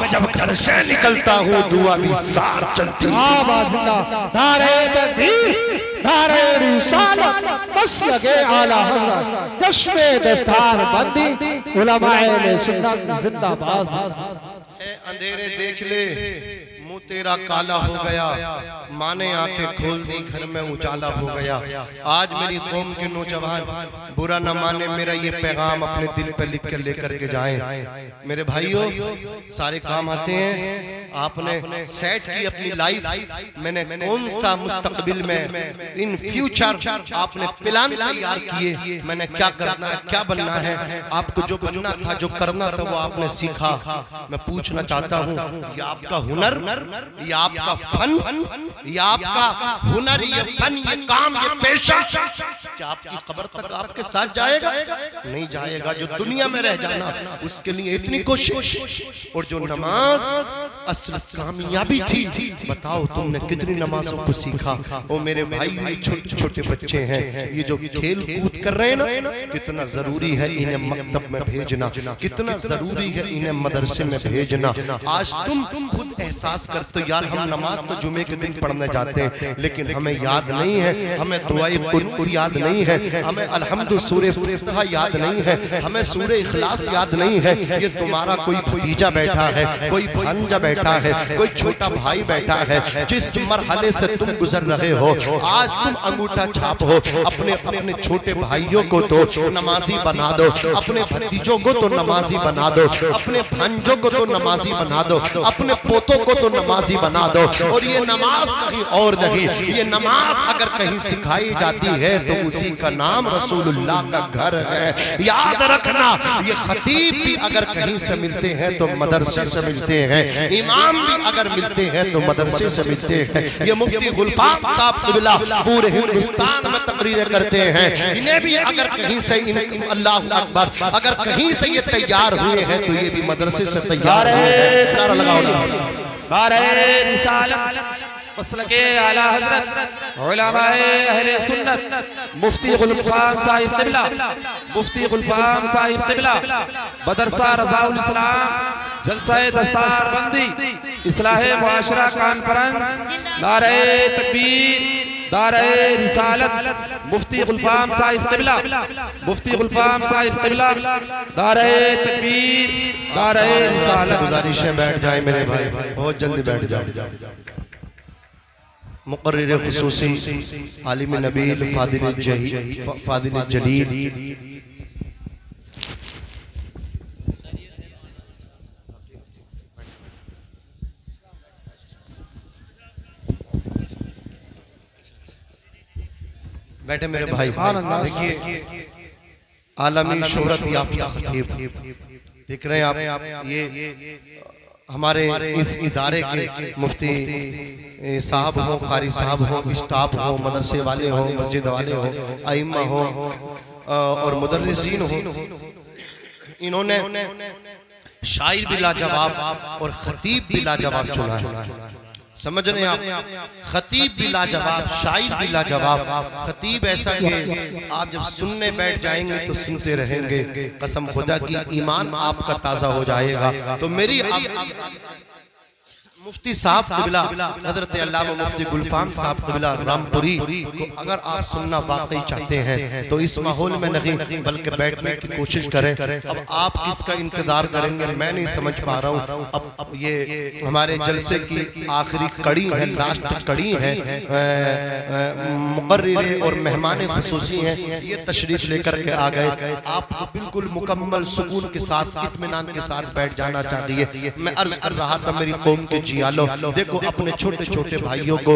मैं जब घर से निकलता हूँ दुआ भी साथ चलती है। नारे तकबीर, नारे रिसालत, मसलके आला हज़रत, चश्मे दस्तार बंदी, उलमाए सुन्नत जिंदाबाद। अंधेरे देख ले, मुँह तेरा काला हो गया, माने आंखें खोल दी, घर में उजाला हो गया। आज मेरी कौम के नौजवान बुरा न माने मेरा ये पैगाम अपने दिल पे लिख कर लेकर के जाएं। मेरे भाइयों, सारे काम आते हैं। आपने सेट की अपनी लाइफ, मैंने कौन सा मुस्तकबिल में इन फ्यूचर आपने प्लान तैयार किए, मैंने क्या करना है, क्या बनना है। आपको जो बनना था, जो करना था, वो आपने सीखा। मैं पूछना चाहता हूँ, ये आपका हुनर, ये आपका फन, ये आपका हुनर, ये फन, ये काम, ये पेशा क्या आपकी कब्र तक आपके साथ जाएगा? नहीं जाएगा। जो दुनिया में रह जाना, उसके लिए इतनी कोशिश। और जो नमाज असल कामयाबी थी, बताओ तुमने कितनी नमाजों को सीखा। ओ मेरे भाई, ये छोटे छोटे बच्चे हैं, ये जो खेल कूद कर रहे हैं ना, कितना जरूरी है इन्हें मकतब में भेजना, कितना जरूरी है इन्हें मदरसे में भेजना। आज तुम खुद एहसास करते हो, यार हम नमाज तो जुमे के दिन पढ़ने जाते हैं, लेकिन हमें याद नहीं है, हमें दुआए कुनूत याद नहीं है, हमें अल्हम्दुलिल्लाह सूरे फतिहा याद नहीं है, हमें सूरे इखलास याद नहीं है। ये तुम्हारा कोई भतीजा बैठा है, कोई भांजा बैठा है, कोई छोटा भाई बैठा है, जिस मरहले से तुम गुजर रहे हो, आज तुम अंगूठा छाप हो। अपने अपने छोटे भाइयों को तो नमाजी बना दो, अपने भतीजों को तो नमाजी बना दो, अपने भांजों को तो नमाजी बना दो, अपने पोतों को तो नमाजी बना दो। और ये नमाज कहीं और नहीं, ये नमाज अगर कहीं सिखाई जाती है तो उसी का नाम रसूलुल्लाह का घर है। याद रखना, ये खतीब भी अगर कहीं से मिलते हैं तो मदरसे से मिलते हैं, इमाम भी अगर मिलते हैं तो मदरसे से मिलते हैं। ये मुफ्ती गुलफाम साहब क़िबला पूरे हिंदुस्तान में तकरीरें करते हैं, इन्हें भी अगर कहीं से अल्लाह अकबर, अगर कहीं से ये तैयार हुए हैं तो ये भी मदरसे से तैयार हुए हैं। नारा लगाओ ना। नारे रिसालत मसलके आला हजरत उलमाए अहले सुन्नत मुफ्ती गुलफाम साहिब क़िबला, मुफ्ती गुलफाम साहिब क़िबला, मदरसा रज़ाउल इस्लाम जलसाए दस्तार बंदी इस्लाहे मुआशरा कॉन्फ्रेंस, नारे तकबीर, नारे रिसालत, मुफ्ती गुलफाम साहिब क़िबला, मुफ्ती गुलफाम साहिब क़िबला, नारे तकबीर, नारे रिसालत। गुजारिश है बैठ जाए मेरे भाई, बहुत जल्दी बैठ जाओ। मुक़र्रिर ख़ुसूसी आलिम नबील फादिल जलील बैठे मेरे भाई। देखिए, आलमी शोहरत याफ्ता खतीब देख रहे हैं आप, ये हमारे इस इदारे के मुफ्ती साहब हो, कारी साहब हो, स्टाफ हो, मदरसे वाले हो, मस्जिद वाले हो, आइम्मा हो और मुदर्रिसीन हो। इन्होंने शायर भी लाजवाब और खतीब भी लाजवाब चुना है। समझ रहे हैं आप? खतीब भी लाजवाब, शायर भी लाजवाब। खतीब ऐसा कि आप जब सुनने बैठ जाएंगे तो सुनते रहेंगे, कसम खुदा की ईमान आपका ताज़ा हो जाएगा। तो मेरी मुफ्ती साहब क़िबला हज़रत अल्लामा मुफ्ती गुलफाम साहब क़िबला रामपुरी को अगर आप सुनना वाकई चाहते हैं तो इस माहौल में नहीं बल्कि बैठने की कोशिश करें। अब आप किसका इंतजार करेंगे मैं नहीं समझ पा रहा हूँ। अब ये हमारे जलसे की आखिरी कड़ी है, लास्ट कड़ी है। मुक़र्रिर और मेहमान ख़ुसूसी हैं, ये तशरीफ लेकर के आ गए। आपको बिल्कुल मुकम्मल सुकून के साथ, इत्मीनान के साथ बैठ जाना चाहिए। मैं अर्ज कर रहा था मेरी कौम के जियालो, देखो अपने छोटे छोटे भाइयों को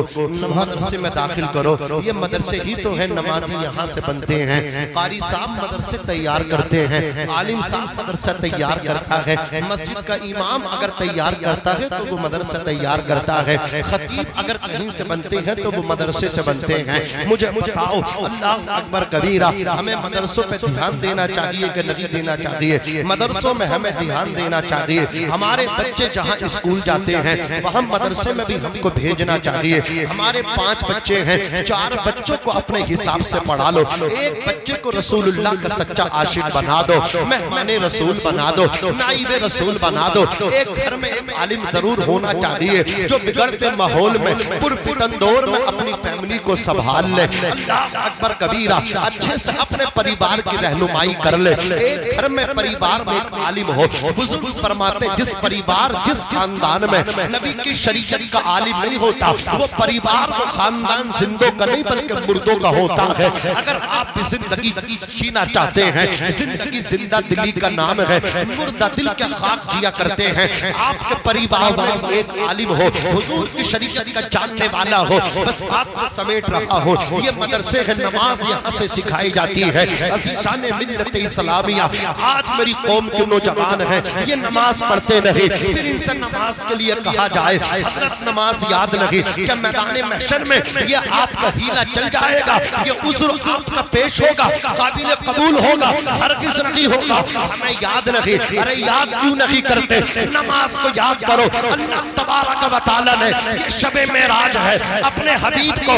मदरसे में दाखिल करो। ये मदरसे ही तो है, नमाजी यहाँ से बनते हैं, कारी साहब मदरसे तैयार करते हैं, आलिम साहब मदरसा तैयार करता है, मस्जिद का इमाम अगर तैयार करता है तो वो मदरसा तैयार करता है, खतीब अगर कहीं से बनते हैं तो वो मदरसे से बनते हैं। मुझे बताओ, अल्लाह अकबर कबीरा, हमें मदरसों पे ध्यान देना चाहिए कि नहीं देना चाहिए? मदरसों में हमें ध्यान देना चाहिए। हमारे बच्चे जहाँ स्कूल जाते हैं वहाँ मदरसे में भी हमको भेजना चाहिए। हमारे 5 बच्चे हैं, 4 बच्चों को अपने हिसाब से पढ़ा लो, एक बच्चे को रसूलुल्लाह का सच्चा आशिक बना दो, मेहमाने रसूल बना दो, नाइबे रसूल बना दो। एक घर में एक आलिम जरूर होना चाहिए जो बिगड़ते माहौल में, पुरफितन दौर में अपनी फैमिली को संभाल ले। अल्लाह अकबर कबीरा, अच्छे से अपने परिवार की रहनुमाई कर ले। एक घर में परिवार में एक आलिम हो। बुजुर्ग फरमाते जिस परिवार, जिस खानदान में नबी की शरीयत का आलिम नहीं होता, वो परिवार वो खानदान जिंदों का नहीं बल्कि मुर्दों का होता है। अगर आप भी जिंदगी जीना चाहते हैं, जिंदगी जिंदा दिली का नाम है, मुर्दा दिल क्या खाक जिया करते हैं। आपके परिवार में एक आलिम हो, हुजूर की शरीयत का जानने वाला हो, बस बात को समेट रहा हो। ये मदरसे है, नमाज यहाँ से सिखाई जाती है। अज़ीज़ान मिल्लत इस्लामिया, आज मेरी कौम के नौजवान हैं, ये नमाज पढ़ते नहीं, फिर इनसे नमाज के लिए कहा जाए हजरत नमाज याद नहीं, क्या मैदान महशर में ये आपका हीला चल जाएगा, ये उज़्र आपका पेश होगा, काबिल कबूल होगा, हरगिज़ नहीं होगा। हमें याद नहीं, अरे याद क्यों नहीं करते? नमाज को याद करो। अल्लाह तबारक व तआला ने ये शबे मेराज है, अपने हबीब को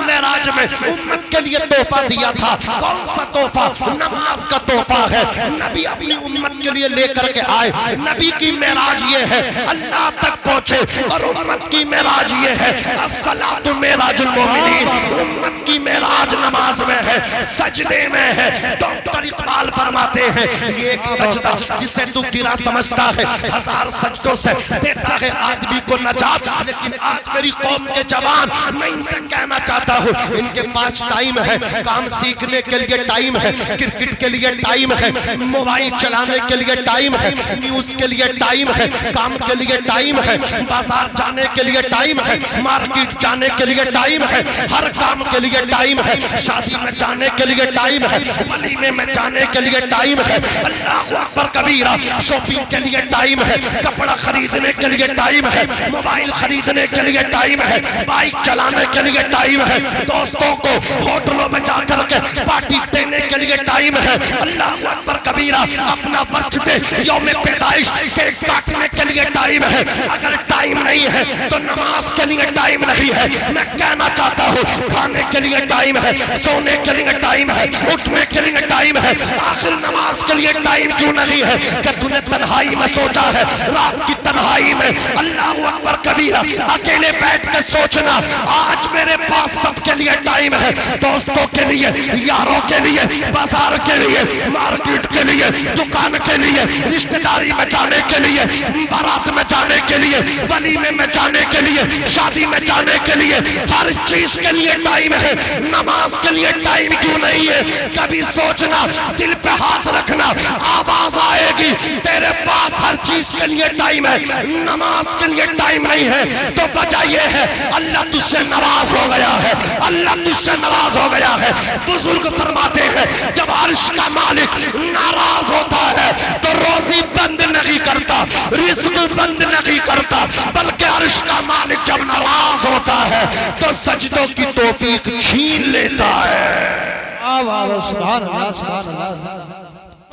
मेराज में उम्मत के लिए तोहफा दिया था। कौन सा तोहफा? नमाज का तोहफा है। नबी अपनी उम्मत के लिए लेकर के आए। नबी की मेराज ये है अल्लाह तक पहुंचे, और उम्मत की मेराज ये है अस्सलातु मेराजुल मोमिनीन। उम्मत की मेराज नमाज में है, सजदे में है। डॉक्टर इकबाल फरमाते हैं ये एक सजदा जिसे तू गिरा समझता है, 1000 सजदों से देता है आदमी को नजात। लेकिन आज मेरी कौम के जवान, मैं इनसे कहना चाहता हूँ, इनके पास टाइम है, काम सीखने के लिए टाइम है, क्रिकेट के लिए टाइम है, मोबाइल चलाने के लिए टाइम है, न्यूज के लिए टाइम है, काम के लिए टाइम है, बाजार जाने के लिए टाइम है, मार्केट जाने के लिए टाइम है, हर काम के लिए टाइम है, शादी में जाने के लिए टाइम है, वलीमे में जाने के लिए टाइम है, अल्लाहु अकबर कबीरा, शॉपिंग के लिए टाइम है, कपड़ा खरीदने के लिए टाइम है, मोबाइल खरीदने के लिए टाइम है, बाइक चलाने के लिए टाइम है, दोस्तों को होटलों में जाकर के पार्टी देने के लिए टाइम है। अल्लाहु अकबर कबीरा, अपना बर्थडे यौम पैदाइश केक काटने के लिए टाइम है। अगर टाइम नहीं है तो नमाज के लिए टाइम नहीं है। मैं कहना चाहता हूँ, खाने के लिए टाइम है, सोने के लिए टाइम है, उठने के लिए टाइम है, आखिर नमाज के लिए टाइम क्यों नहीं है? कि तूने तन्हाई में सोचा है, रात की तन्हाई में अल्लाहु अकबर कबीरा अकेले बैठ के सोचना, आज मेरे पास सबके लिए टाइम है, दोस्तों के लिए, यारों के लिए, बाजार के लिए, मार्केट के लिए, दुकान के लिए, रिश्तेदारी में जाने के लिए, बारात में जाने के लिए, वलीमे में जाने के लिए, शादी में जाने के लिए, हर चीज के लिए टाइम है। नमाज के लिए टाइम क्यों नहीं है? कभी सोचना, दिल पे हाथ रखना, आवाज आएगी तेरे पास हर चीज के लिए टाइम है, नमाज के लिए टाइम नहीं है। तो वजह यह है अल्लाह तुझसे नाराज हो गया है, अल्लाह तुझसे नाराज हो गया है। बुजुर्ग फरमाते हैं जब अर्श का मालिक नाराज होता है तो रोजी बंद नहीं करता, रिस्क बंद नहीं करता, बल्कि अर्श का मालिक जब नाराज होता है तो सजदों की तौफीक छीन लेता है। सुभान अल्लाह, सुभान अल्लाह।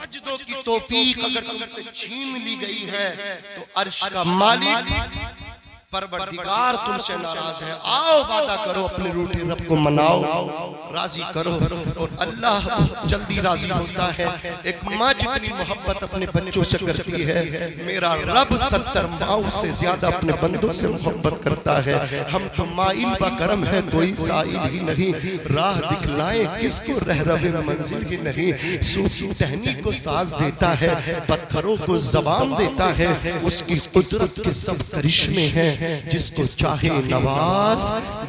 सजदों की तौफीक अगर तुमसे छीन ली गई है तो अर्श का मालिक परवरदिगार तुमसे नाराज है। आओ वादा करो, अपने रूठे रब को मनाओ, राजी करो, और अल्लाह जल्दी राजी होता है। एक माँ जितनी मोहब्बत अपने बच्चों से करती है, मेरा रब 70 माओ से ज्यादा अपने बंदों से मोहब्बत करता है। हम तो माइल बा करम है, कोई साइल ही नहीं, राह दिखलाए किसको रहरवे मंजिल ही नहीं। सूफी टहनी को साज देता है, पत्थरों को जबान देता है, उसकी कुदरत के सब करिश्मे हैं, जिसको चाहे नवाज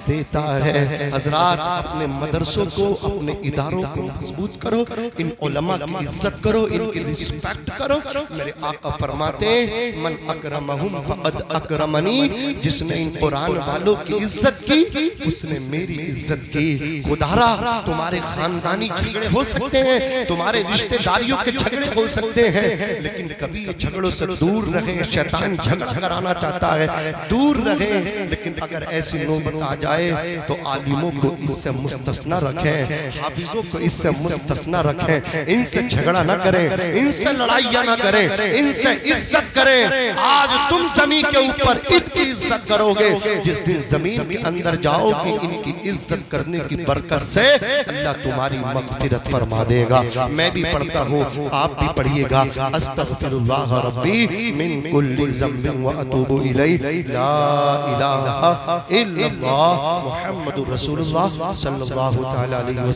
देता है। हजरात, अपने मदरसों को, अपने इदारों को मजबूत करो, इन उलमा की इज्जत करो, इनकी रिस्पेक्ट करो। मेरे आका फरमाते मन अकरमहुम फक़द अकरमनी, जिसने इन कुरान वालों की इज्जत की उसने मेरी इज्जत की। खुदारा, तुम्हारे खानदानी झगड़े हो सकते हैं, तुम्हारे रिश्तेदारियों के झगड़े हो सकते हैं, लेकिन कभी ये झगड़ों से दूर रहें। शैतान झगड़ा कराना चाहता है, दूर रहे। लेकिन अगर ऐसी नौबत आ जाए तो आलिमों को इससे मुस्तस्ना रखें, हाफिजों को इससे मुस्तस्ना रखें। इनसे झगड़ा ना करें, इनसे लड़ाइयां ना करें, इनसे इज्जत करें। आज तुम जमीन के ऊपर इनकी इज्जत करोगे, जिस दिन जमीन के अंदर जाओगे इनकी इज्जत करने की बरकत से अल्लाह तुम्हारी मग़फ़िरत फरमा देगा। मैं भी पढ़ता हूँ, आप भी पढ़िएगा। अस्तग़फिरुल्लाह रब्बी मिन कुल्लि ज़ंबिन व अतूबु इलैहि, ला इलाहा इल्लल्लाह मुहम्मदुर रसूलुल्लाह सल्लल्लाहु तआला अलैहि